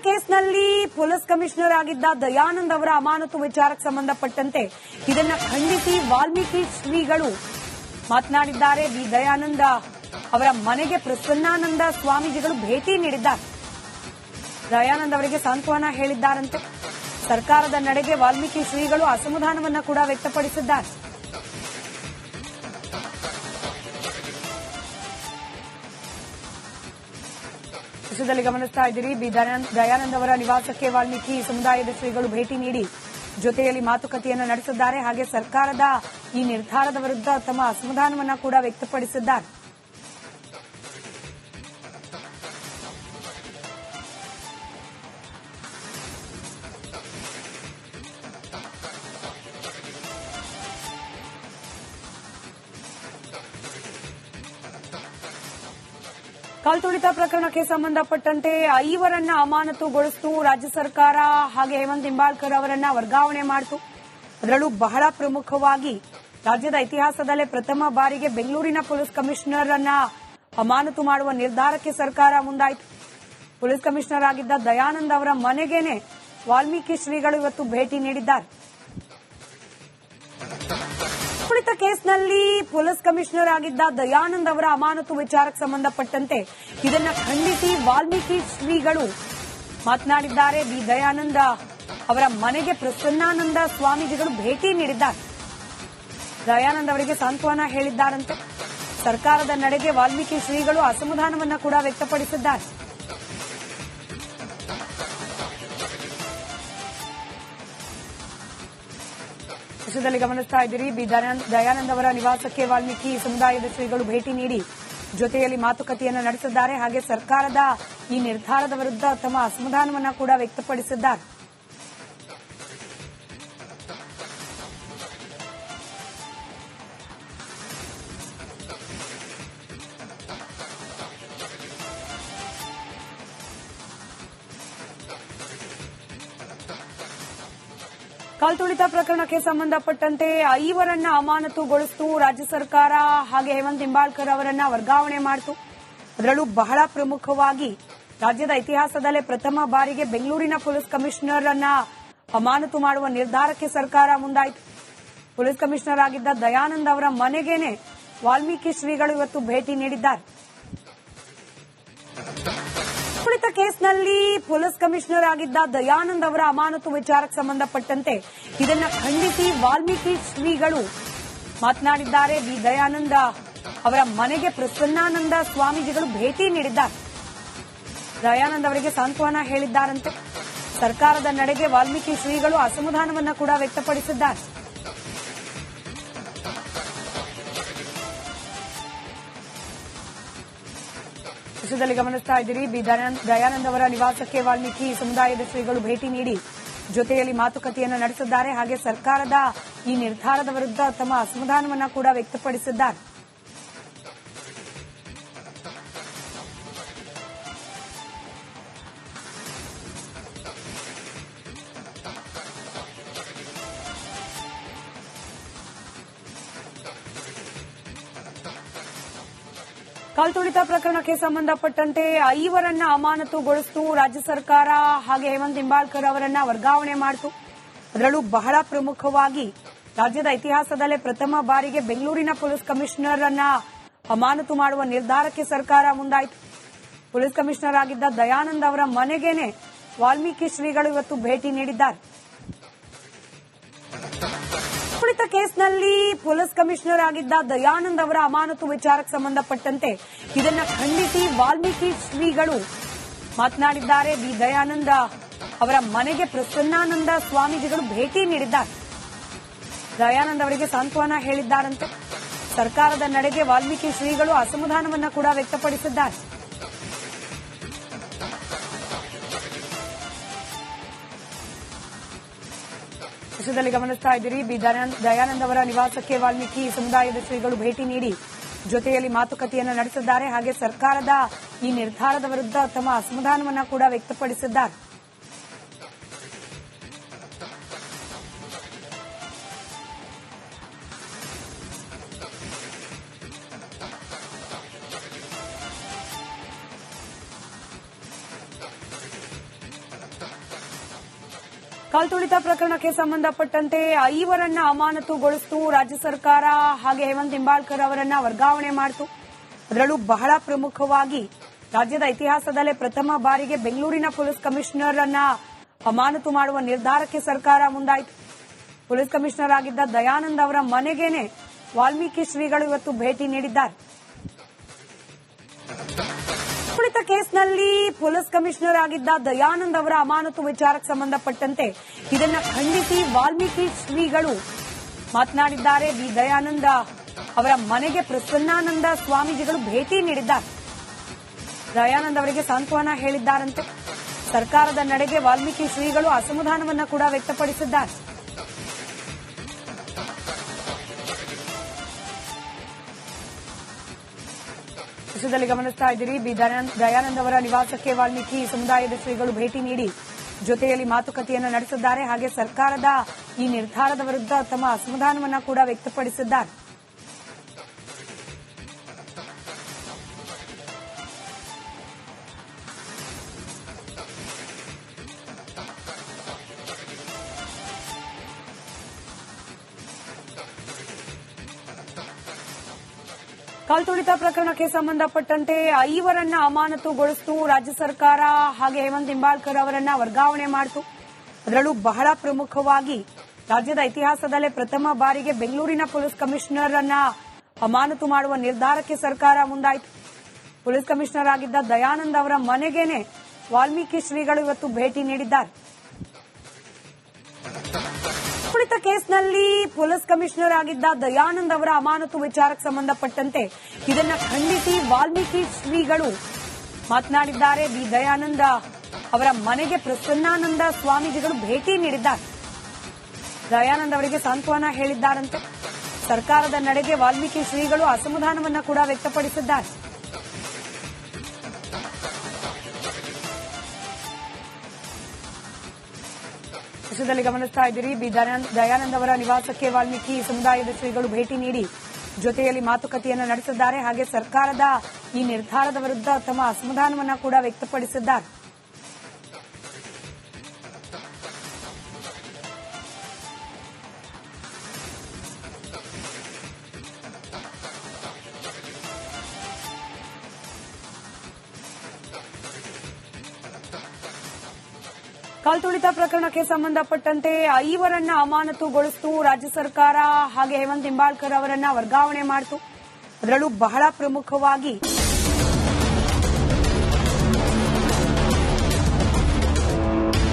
ಕೇಸ್ನಲ್ಲಿ police commissioner ಆಗಿದ್ದ ದಯಾನಂದ್ ಅವರ ಅಮಾನತು ವಿಚಾರಕ್ಕೆ ಸಂಬಂಧಪಟ್ಟಂತೆ ಇದನ್ನ ಖಂಡಿಸಿ ವಾಲ್ಮೀಕಿ ಶ್ರೀಗಳು ಮಾತನಾಡಿದ್ದಾರೆ. ಬಿ ದಯಾನಂದ ಅವರ ಮನೆಗೆ ಪ್ರಸನ್ನಾನಂದ ಸ್ವಾಮೀಜಿಗಳು ಭೇಟಿ ನೀಡಿದ್ದಾರೆ. ದಯಾನಂದ್ ಅವರಿಗೆ ಸಾಂತ್ವನ ಹೇಳಿದ್ದಾರಂತೆ. ಸರ್ಕಾರದ ನಡೆಗೆ ವಾಲ್ಮೀಕಿ ಶ್ರೀಗಳು ಅಸಮಾಧಾನವನ್ನ ಕೂಡ ವ್ಯಕ್ತಪಡಿಸಿದ್ದಾರೆ. ವಿಷಯದಲ್ಲಿ ಗಮನಿಸ್ತಾ ಇದ್ದೀರಿ. ಬಿ ದಯಾನಂದ್ ಅವರ ನಿವಾಸಕ್ಕೆ ವಾಲ್ಮೀಕಿ ಸಮುದಾಯದ ಶ್ರೀಗಳು ಭೇಟಿ ನೀಡಿ ಜೊತೆಯಲ್ಲಿ ಮಾತುಕತೆಯನ್ನು ನಡೆಸಿದ್ದಾರೆ. ಹಾಗೆ ಸರ್ಕಾರದ ಈ ನಿರ್ಧಾರದ ವಿರುದ್ಧ ತಮ್ಮ ಅಸಮಾಧಾನವನ್ನ ಕೂಡ ವ್ಯಕ್ತಪಡಿಸಿದ್ದಾರೆ. ಕಲ್ತುಳಿತ ಪ್ರಕರಣಕ್ಕೆ ಸಂಬಂಧಪಟ್ಟಂತೆ ಐವರನ್ನ ಅಮಾನತುಗೊಳಿಸಿತು ರಾಜ್ಯ ಸರ್ಕಾರ. ಹಾಗೆ ಹೇಮಂತ್ ನಿಂಬಾಳ್ಕರ್ ಅವರನ್ನ ವರ್ಗಾವಣೆ ಮಾಡಿತು. ಅದರಲ್ಲೂ ಬಹಳ ಪ್ರಮುಖವಾಗಿ ರಾಜ್ಯದ ಇತಿಹಾಸದಲ್ಲೇ ಪ್ರಥಮ ಬಾರಿಗೆ ಬೆಂಗಳೂರಿನ ಪೊಲೀಸ್ ಕಮಿಷನರ್ ಅನ್ನ ಅಮಾನತು ಮಾಡುವ ನಿರ್ಧಾರಕ್ಕೆ ಸರ್ಕಾರ ಮುಂದಾಯಿತು. ಪೊಲೀಸ್ ಕಮಿಷನರ್ ಆಗಿದ್ದ ದಯಾನಂದ್ ಅವರ ಮನೆಗೇನೆ ವಾಲ್ಮೀಕಿ ಶ್ರೀಗಳು ಇವತ್ತು ಭೇಟಿ ನೀಡಿದ್ದಾರೆ. ಕಲ್ತುಳಿತ ಕೇಸ್ನಲ್ಲಿ ಪೊಲೀಸ್ ಕಮಿಷನರ್ ಆಗಿದ್ದ ದಯಾನಂದ್ ಅವರ ಅಮಾನತು ವಿಚಾರಕ್ಕೆ ಸಂಬಂಧಪಟ್ಟಂತೆ ಇದನ್ನ ಖಂಡಿಸಿ ವಾಲ್ಮೀಕಿ ಶ್ರೀಗಳು ಮಾತನಾಡಿದ್ದಾರೆ. ಬಿ ದಯಾನಂದ ಅವರ ಮನೆಗೆ ಪ್ರಸನ್ನಾನಂದ ಸ್ವಾಮೀಜಿಗಳು ಭೇಟಿ ನೀಡಿದ್ದಾರೆ. ದಯಾನಂದ್ ಅವರಿಗೆ ಸಾಂತ್ವನ ಹೇಳಿದ್ದಾರಂತೆ. ಸರ್ಕಾರದ ನಡೆಗೆ ವಾಲ್ಮೀಕಿ ಶ್ರೀಗಳು ಅಸಮಾಧಾನವನ್ನ ಕೂಡ ವ್ಯಕ್ತಪಡಿಸಿದ್ದಾರೆ. ವಿಷಯದಲ್ಲಿ ಗಮನಿಸ್ತಾ ಇದ್ದೀರಿ. ಬಿ ದಯಾನಂದ್ ಅವರ ನಿವಾಸಕ್ಕೆ ವಾಲ್ಮೀಕಿ ಸಮುದಾಯದ ಶ್ರೀಗಳು ಭೇಟಿ ನೀಡಿ ಜೊತೆಯಲ್ಲಿ ಮಾತುಕತೆಯನ್ನು ನಡೆಸಿದ್ದಾರೆ. ಹಾಗೆ ಸರ್ಕಾರದ ಈ ನಿರ್ಧಾರದ ವಿರುದ್ಧ ತಮ್ಮ ಅಸಮಾಧಾನವನ್ನ ಕೂಡ ವ್ಯಕ್ತಪಡಿಸಿದ್ದಾರೆ. ಕಲ್ತುಳಿತ ಪ್ರಕರಣಕ್ಕೆ ಸಂಬಂಧಪಟ್ಟಂತೆ ಐವರನ್ನ ಅಮಾನತುಗೊಳಿಸಿತು ರಾಜ್ಯ ಸರ್ಕಾರ. ಹಾಗೆ ಹೇಮಂತ್ ನಿಂಬಾಳ್ಕರ್ ಅವರನ್ನ ವರ್ಗಾವಣೆ ಮಾಡಿತು. ಅದರಲ್ಲೂ ಬಹಳ ಪ್ರಮುಖವಾಗಿ ರಾಜ್ಯದ ಇತಿಹಾಸದಲ್ಲೇ ಪ್ರಥಮ ಬಾರಿಗೆ ಬೆಂಗಳೂರಿನ ಪೊಲೀಸ್ ಕಮಿಷನರ್ ಅನ್ನ ಅಮಾನತು ಮಾಡುವ ನಿರ್ಧಾರಕ್ಕೆ ಸರ್ಕಾರ ಮುಂದಾಯಿತು. ಪೊಲೀಸ್ ಕಮಿಷನರ್ ಆಗಿದ್ದ ದಯಾನಂದ್ ಅವರ ಮನೆಗೇನೆ ವಾಲ್ಮೀಕಿ ಶ್ರೀಗಳು ಇವತ್ತು ಭೇಟಿ ನೀಡಿದ್ದಾರೆ. ಕಲ್ತುಳಿತ ಕೇಸ್ನಲ್ಲಿ ಪೊಲೀಸ್ ಕಮಿಷನರ್ ಆಗಿದ್ದ ದಯಾನಂದ್ ಅವರ ಅಮಾನತು ವಿಚಾರಕ್ಕೆ ಸಂಬಂಧಪಟ್ಟಂತೆ ಇದನ್ನ ಖಂಡಿಸಿ ವಾಲ್ಮೀಕಿ ಶ್ರೀಗಳು ಮಾತನಾಡಿದ್ದಾರೆ. ಬಿ ದಯಾನಂದ ಅವರ ಮನೆಗೆ ಪ್ರಸನ್ನಾನಂದ ಸ್ವಾಮೀಜಿಗಳು ಭೇಟಿ ನೀಡಿದ್ದಾರೆ. ದಯಾನಂದ್ ಅವರಿಗೆ ಸಾಂತ್ವನ ಹೇಳಿದ್ದಾರಂತೆ. ಸರ್ಕಾರದ ನಡೆಗೆ ವಾಲ್ಮೀಕಿ ಶ್ರೀಗಳು ಅಸಮಾಧಾನವನ್ನ ಕೂಡ ವ್ಯಕ್ತಪಡಿಸಿದ್ದಾರೆ. ವಿಷಯದಲ್ಲಿ ಗಮನಿಸ್ತಾ ಇದ್ದೀರಿ. ಬಿ ದಯಾನಂದ್ ಅವರ ನಿವಾಸಕ್ಕೆ ವಾಲ್ಮೀಕಿ ಸಮುದಾಯದ ಶ್ರೀಗಳು ಭೇಟಿ ನೀಡಿ ಜೊತೆಯಲ್ಲಿ ಮಾತುಕತೆಯನ್ನು ನಡೆಸಿದ್ದಾರೆ. ಹಾಗೆ ಸರ್ಕಾರದ ಈ ನಿರ್ಧಾರದ ವಿರುದ್ಧ ತಮ್ಮ ಅಸಮಾಧಾನವನ್ನ ಕೂಡ ವ್ಯಕ್ತಪಡಿಸಿದ್ದಾರೆ. ಕಲ್ತುಳಿತ ಪ್ರಕರಣಕ್ಕೆ ಸಂಬಂಧಪಟ್ಟಂತೆ ಐವರನ್ನ ಅಮಾನತುಗೊಳಿಸಿತು ರಾಜ್ಯ ಸರ್ಕಾರ. ಹಾಗೆ ಹೇಮಂತ್ ನಿಂಬಾಳ್ಕರ್ ಅವರನ್ನ ವರ್ಗಾವಣೆ ಮಾಡಿತು. ಅದರಲ್ಲೂ ಬಹಳ ಪ್ರಮುಖವಾಗಿ ರಾಜ್ಯದ ಇತಿಹಾಸದಲ್ಲೇ ಪ್ರಥಮ ಬಾರಿಗೆ ಬೆಂಗಳೂರಿನ ಪೊಲೀಸ್ ಕಮಿಷನರ್ ಅನ್ನ ಅಮಾನತು ಮಾಡುವ ನಿರ್ಧಾರಕ್ಕೆ ಸರ್ಕಾರ ಮುಂದಾಯಿತು. ಪೊಲೀಸ್ ಕಮಿಷನರ್ ಆಗಿದ್ದ ದಯಾನಂದ್ ಅವರ ಮನೆಗೇನೆ ವಾಲ್ಮೀಕಿ ಶ್ರೀಗಳು ಇವತ್ತು ಭೇಟಿ ನೀಡಿದ್ದಾರೆ. ಕಲ್ತುಳಿತ ಕೇಸ್ನಲ್ಲಿ ಪೊಲೀಸ್ ಕಮಿಷನರ್ ಆಗಿದ್ದ ದಯಾನಂದ್ ಅವರ ಅಮಾನತು ವಿಚಾರಕ್ಕೆ ಸಂಬಂಧಪಟ್ಟಂತೆ ಇದನ್ನ ಖಂಡಿಸಿ ವಾಲ್ಮೀಕಿ ಶ್ರೀಗಳು ಮಾತನಾಡಿದ್ದಾರೆ. ಬಿ ದಯಾನಂದ ಅವರ ಮನೆಗೆ ಪ್ರಸನ್ನಾನಂದ ಸ್ವಾಮೀಜಿಗಳು ಭೇಟಿ ನೀಡಿದ್ದಾರೆ. ದಯಾನಂದ್ ಅವರಿಗೆ ಸಾಂತ್ವನ ಹೇಳಿದ್ದಾರಂತೆ. ಸರ್ಕಾರದ ನಡೆಗೆ ವಾಲ್ಮೀಕಿ ಶ್ರೀಗಳು ಅಸಮಾಧಾನವನ್ನ ಕೂಡ ವ್ಯಕ್ತಪಡಿಸಿದ್ದಾರೆ. ವಿಷಯದಲ್ಲಿ ಗಮನಿಸ್ತಾ ಇದ್ದೀರಿ. ಬಿ ದಯಾನಂದ್ ಅವರ ನಿವಾಸಕ್ಕೆ ವಾಲ್ಮೀಕಿ ಸಮುದಾಯದ ಶ್ರೀಗಳು ಭೇಟಿ ನೀಡಿ ಜೊತೆಯಲ್ಲಿ ಮಾತುಕತೆಯನ್ನು ನಡೆಸಿದ್ದಾರೆ. ಹಾಗೆ ಸರ್ಕಾರದ ಈ ನಿರ್ಧಾರದ ವಿರುದ್ಧ ತಮ್ಮ ಅಸಮಾಧಾನವನ್ನ ಕೂಡ ವ್ಯಕ್ತಪಡಿಸಿದ್ದಾರೆ. ಕಲ್ತುಳಿತ ಪ್ರಕರಣಕ್ಕೆ ಸಂಬಂಧಪಟ್ಟಂತೆ ಐವರನ್ನ ಅಮಾನತುಗೊಳಿಸಿತು ರಾಜ್ಯ ಸರ್ಕಾರ. ಹಾಗೆ ಹೇಮಂತ್ ನಿಂಬಾಳ್ಕರ್ ಅವರನ್ನ ವರ್ಗಾವಣೆ ಮಾಡಿತು. ಅದರಲ್ಲೂ ಬಹಳ ಪ್ರಮುಖವಾಗಿ ರಾಜ್ಯದ ಇತಿಹಾಸದಲ್ಲೇ ಪ್ರಥಮ ಬಾರಿಗೆ ಬೆಂಗಳೂರಿನ ಪೊಲೀಸ್ ಕಮಿಷನರ್ ಅನ್ನ ಅಮಾನತು ಮಾಡುವ ನಿರ್ಧಾರಕ್ಕೆ ಸರ್ಕಾರ ಮುಂದಾಯಿತು. ಪೊಲೀಸ್ ಕಮಿಷನರ್ ಆಗಿದ್ದ ದಯಾನಂದ್ ಅವರ ಮನೆಗೇನೆ ವಾಲ್ಮೀಕಿ ಶ್ರೀಗಳು ಇವತ್ತು ಭೇಟಿ ನೀಡಿದ್ದಾರೆ. ಕಲ್ತುಳಿತ ಕೇಸ್ನಲ್ಲಿ ಪೊಲೀಸ್ ಕಮಿಷನರ್ ಆಗಿದ್ದ ದಯಾನಂದ್ ಅವರ ಅಮಾನತು ವಿಚಾರಕ್ಕೆ ಸಂಬಂಧಪಟ್ಟಂತೆ ಇದನ್ನ ಖಂಡಿಸಿ ವಾಲ್ಮೀಕಿ ಶ್ರೀಗಳು ಮಾತನಾಡಿದ್ದಾರೆ. ಬಿ ದಯಾನಂದ ಅವರ ಮನೆಗೆ ಪ್ರಸನ್ನಾನಂದ ಸ್ವಾಮೀಜಿಗಳು ಭೇಟಿ ನೀಡಿದ್ದಾರೆ. ದಯಾನಂದ್ ಅವರಿಗೆ ಸಾಂತ್ವನ ಹೇಳಿದ್ದಾರಂತೆ. ಸರ್ಕಾರದ ನಡೆಗೆ ವಾಲ್ಮೀಕಿ ಶ್ರೀಗಳು ಅಸಮಾಧಾನವನ್ನ ಕೂಡ ವ್ಯಕ್ತಪಡಿಸಿದ್ದಾರೆ. ವಿಷಯದಲ್ಲಿ ಗಮನಿಸ್ತಾ ಇದ್ದೀರಿ. ಬಿ ದಯಾನಂದ್ ಅವರ ನಿವಾಸಕ್ಕೆ ವಾಲ್ಮೀಕಿ ಸಮುದಾಯದ ಶ್ರೀಗಳು ಭೇಟಿ ನೀಡಿ ಜೊತೆಯಲ್ಲಿ ಮಾತುಕತೆಯನ್ನು ನಡೆಸಿದ್ದಾರೆ. ಹಾಗೆ ಸರ್ಕಾರದ ಈ ನಿರ್ಧಾರದ ವಿರುದ್ಧ ತಮ್ಮ ಅಸಮಾಧಾನವನ್ನ ಕೂಡ ವ್ಯಕ್ತಪಡಿಸಿದ್ದಾರೆ. ಕಲ್ತುಳಿತ ಪ್ರಕರಣಕ್ಕೆ ಸಂಬಂಧಪಟ್ಟಂತೆ ಐವರನ್ನ ಅಮಾನತುಗೊಳಿಸಿತು ರಾಜ್ಯ ಸರ್ಕಾರ. ಹಾಗೆ ಹೇಮಂತ್ ನಿಂಬಾಳ್ಕರ್ ಅವರನ್ನ ವರ್ಗಾವಣೆ ಮಾಡಿತು. ಅದರಲ್ಲೂ ಬಹಳ ಪ್ರಮುಖವಾಗಿ ರಾಜ್ಯದ ಇತಿಹಾಸದಲ್ಲೇ ಪ್ರಥಮ ಬಾರಿಗೆ ಬೆಂಗಳೂರಿನ ಪೊಲೀಸ್ ಕಮಿಷನರ್ ಅನ್ನ ಅಮಾನತು ಮಾಡುವ ನಿರ್ಧಾರಕ್ಕೆ ಸರ್ಕಾರ ಮುಂದಾಯಿತು. ಪೊಲೀಸ್ ಕಮಿಷನರ್ ಆಗಿದ್ದ ದಯಾನಂದ್ ಅವರ ಮನೆಗೇನೆ ವಾಲ್ಮೀಕಿ ಶ್ರೀಗಳು ಇವತ್ತು ಭೇಟಿ ನೀಡಿದ್ದಾರೆ. ಕಲ್ತುಳಿತ ಕೇಸ್ನಲ್ಲಿ ಪೊಲೀಸ್ ಕಮಿಷನರ್ ಆಗಿದ್ದ ದಯಾನಂದ್ ಅವರ ಅಮಾನತು ವಿಚಾರಕ್ಕೆ ಸಂಬಂಧಪಟ್ಟಂತೆ ಇದನ್ನ ಖಂಡಿಸಿ ವಾಲ್ಮೀಕಿ ಶ್ರೀಗಳು ಮಾತನಾಡಿದ್ದಾರೆ. ಬಿ ದಯಾನಂದ ಅವರ ಮನೆಗೆ ಪ್ರಸನ್ನಾನಂದ ಸ್ವಾಮೀಜಿಗಳು ಭೇಟಿ ನೀಡಿದ್ದಾರೆ. ದಯಾನಂದ್ ಅವರಿಗೆ ಸಾಂತ್ವನ ಹೇಳಿದ್ದಾರಂತೆ. ಸರ್ಕಾರದ ನಡೆಗೆ ವಾಲ್ಮೀಕಿ ಶ್ರೀಗಳು ಅಸಮಾಧಾನವನ್ನ ಕೂಡ ವ್ಯಕ್ತಪಡಿಸಿದ್ದಾರೆ. ವಿಷಯದಲ್ಲಿ ಗಮನಿಸ್ತಾ ಇದ್ದೀರಿ. ಬಿ ದಯಾನಂದ್ ಅವರ ನಿವಾಸಕ್ಕೆ ವಾಲ್ಮೀಕಿ ಸಮುದಾಯದ ಶ್ರೀಗಳು ಭೇಟಿ ನೀಡಿ ಜೊತೆಯಲ್ಲಿ ಮಾತುಕತೆಯನ್ನು ನಡೆಸಿದ್ದಾರೆ. ಹಾಗೆ ಸರ್ಕಾರದ ಈ ನಿರ್ಧಾರದ ವಿರುದ್ಧ ತಮ್ಮ ಅಸಮಾಧಾನವನ್ನ ಕೂಡ ವ್ಯಕ್ತಪಡಿಸಿದ್ದಾರೆ. ಕಲ್ತುಳಿತ ಪ್ರಕರಣಕ್ಕೆ ಸಂಬಂಧಪಟ್ಟಂತೆ ಐವರನ್ನ ಅಮಾನತುಗೊಳಿಸಿತು ರಾಜ್ಯ ಸರ್ಕಾರ. ಹಾಗೆ ಹೇಮಂತ್ ನಿಂಬಾಳ್ಕರ್ ಅವರನ್ನ ವರ್ಗಾವಣೆ ಮಾಡಿತು. ಅದರಲ್ಲೂ ಬಹಳ ಪ್ರಮುಖವಾಗಿ